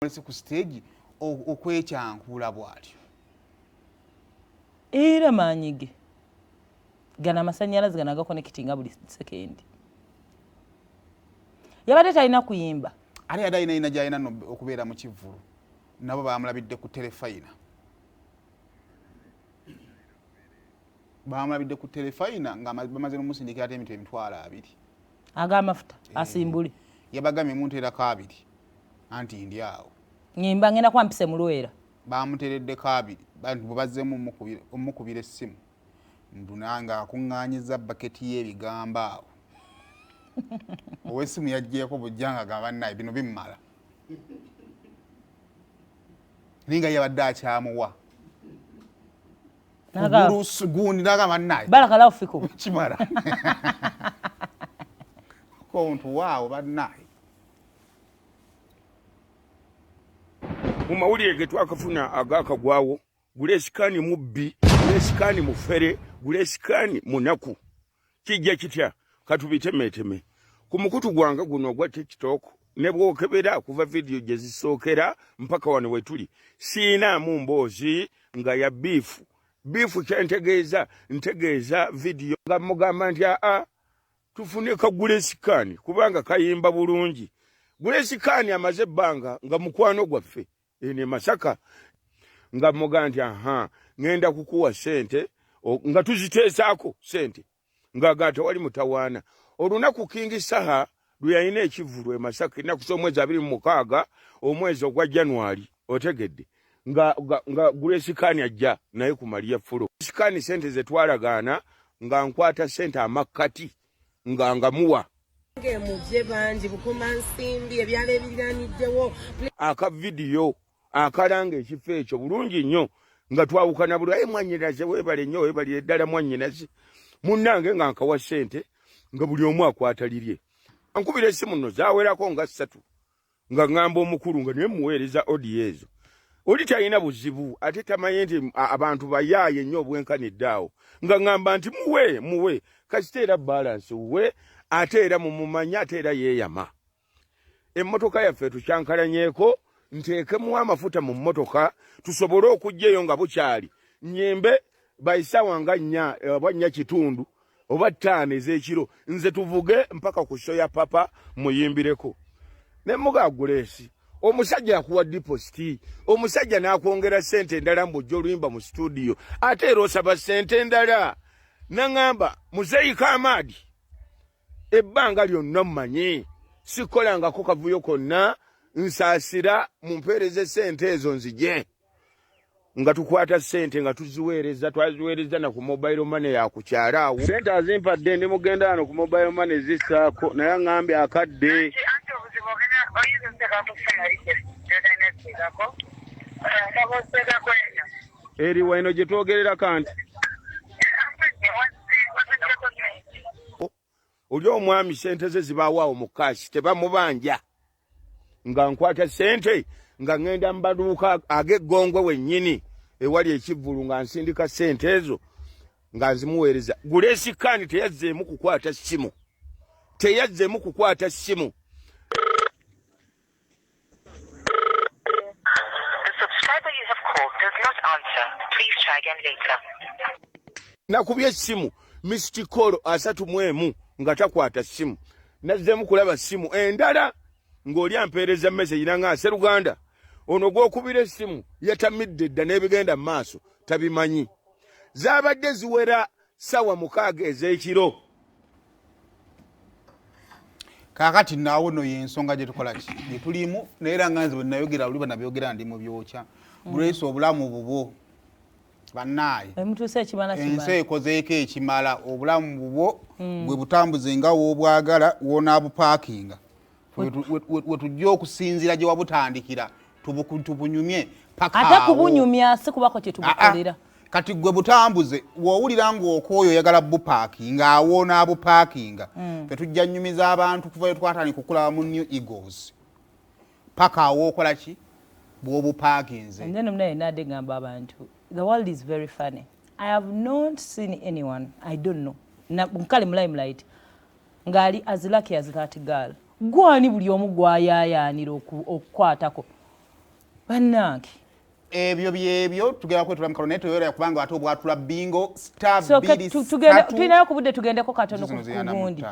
Mwese ku stage okwekyankula bwatyo. Era manyige. Gana masanyalazi gana gakonekitinga buli sekendi. Yabadde talina kuyimba. Ali adayina ina jayina no okubeera mu kivulu. Nabo bamulabidde ku telefayina. Bamulabidde ku telefayina nga bamaze n'omusindika ate emitwe emitwalo 2. Agamafuta asimbuli. Yabagamye muntu era kabiri. Anti ndi awo. Nyimba ngenda kwampise mulwera. Bamuteredde kabiri. Bantu bazzemu omukubira essimu. Ndunanga akungaanyiza baketi y'ebigamba awo. Owessimu yajjeko bujjanga gabannaye bino bimmala. Ninga yabadde akyamuwa. Gundi naga bannaye. Barakala ufiko. Kimara. Kontu waawo bannaye. Mumawulire ge twakafuna agakagwawo gulesikani mubbi gulesikani mufere gulesikani munaku kijja kitya katubitemeteme ku mukutu gwanga guno gwa TikTok ne bwokebera kuva video gye zisookera mpaka wano wetuli siina mu mboozi nga ya bifu ntegeeza video nga mugamba nti tufune ka gulesikani kubanga kayimba bulungi gulesikani amaze banga nga mukwano gwaffe ene Masaka nga muganti ngenda kukuwa sente nga tuziteesaako sente nga gata wali mutawaana olunaku kingi saha luyayina ekivulu e Masaka inaku somwezi 26 omwezi ogwa January otegedde nga gulesikani ajja naye ku Maria Fulo sikani sente ze twalagaana nga nkwata sente amakati nga muwa mubye bangi bukuma nsimbi ebyalo ebiraniddewo aka video akalanga ekifo ekyo bulungi nnyo nga twawukana buli mwanyinaze webale nnyo webali eddala mwanyinaze munnange nga nkawa sente nga buli omu akwatalirye ankubira essimu nno zawerako nga 3 nga ngamba omukulu nga naye muweereza odi ezo oli talina buzibu ate tamanyi nti abantu bayaaye nnyo obwenkaniddeawo nga ngamba nti muwe kasiteera balance we ate era mumumanya ate era yeeyama emmotoka yaffe tukyankalanyeeko nteekemu amafuta mu mmotoka tusobole okujjayo nga bukyali nyembe bayisawa nga 4 oba 4 kitundu oba 5 ez'ekiro nze tuvuge mpaka ku shoya papa muyimbireko ne muga Gulesi omusajja akuwa deposit omusajja n'akwongera sente endala mbujja oluyimba mu studio ate era osaba sente endala nangamba Muzeyi Kamadi ebbanga lyonna mmanyi sikolangako kavuyo konna nsaasira mumpeereze sente ezo nzije nga tukwata sente nga twaziweereza na ku mobile money ya kukyala awo sente azimpadde ndi mugenda wano ku mobile money zisaako naye aŋŋambye akadde eri weno gye twogerera kanti oli omwami sente ze zibaawo mu kashi tebamubanja nga nkwata sente nga ngenda mbaduuka ag'eggongwe wennyini ewali ekivulu nga nsindika sente ezo nga nzimuweereza Gulesikani teyazzeemu kukwata ssimu nakubye essimu Mr. Call 31 nga takwata ssimu nazzeemu kulaba ssimu endala ng'oli ampeereza message nanga Seruganda ono gw'okubira essimu yatamidde dda n'ebigenda mu maaso tabimanyi zaabadde ziwera sawa 6 ez'ekiro kaakati naawo no y'ensonga gye tukola ki gye tulimu naye era nga nze bwe nayogera luli banabyogera ndi mu byokya Gulesi obulamu bubwo bannaye ensi ekozeeko ekimala obulamu bubwo bwe butambuze nga woobwagala woonaabupakinga wetujja okusinzira gye wabutandikira tubunyumye paka ate kubunyumya si kubako kye tubukolera kati gwe butambuze woowulira ng'okooyo oyagala bupakinga awoona abupakinga tetujja nnyumiza abantu kuva twatandika okulaba mu New Eagles paka awookola ki bw'obupakinze nze munaye nadde ngamba abantu the world is very funny. I have not seen anyone, I don't know, mukale mulayimulaiti ngali as lucky as that girl gwani buli omu gwayayaanira okukwatako bannange ebyo byebyo tugenda kwetula mukalo naye toyora kubanga ate obwatula bingo star so tulinayo ku budde tugendeko katono ku gundi